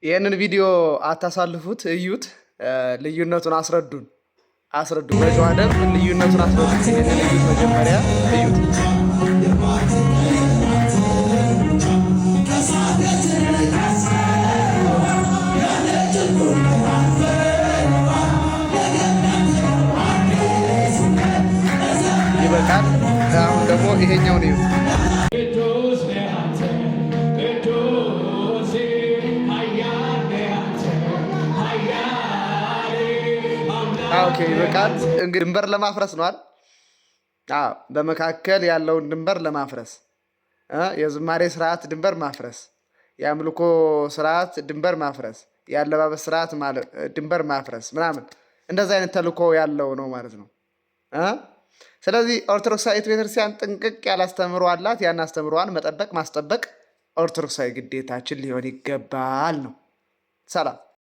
ይህንን ቪዲዮ አታሳልፉት፣ እዩት። ልዩነቱን አስረዱን። በጨዋ ደንብ ልዩነቱን አስረዱን። ይህንን እዩት፣ መጀመሪያ እዩት። ይበቃል። አሁን ደግሞ ይሄኛውን እዩት። ኦኬ ይበቃል። እንግዲህ ድንበር ለማፍረስ ነው አይደል? አዎ፣ በመካከል ያለውን ድንበር ለማፍረስ የዝማሬ ስርዓት ድንበር ማፍረስ፣ የአምልኮ ስርዓት ድንበር ማፍረስ፣ የአለባበስ ስርዓት ድንበር ማፍረስ ምናምን እንደዛ አይነት ተልእኮ ያለው ነው ማለት ነው። ስለዚህ ኦርቶዶክሳዊት ቤተክርስቲያን ጥንቅቅ ያለ አስተምሮ አላት። ያን አስተምሮዋን መጠበቅ ማስጠበቅ ኦርቶዶክሳዊ ግዴታችን ሊሆን ይገባል ነው። ሰላም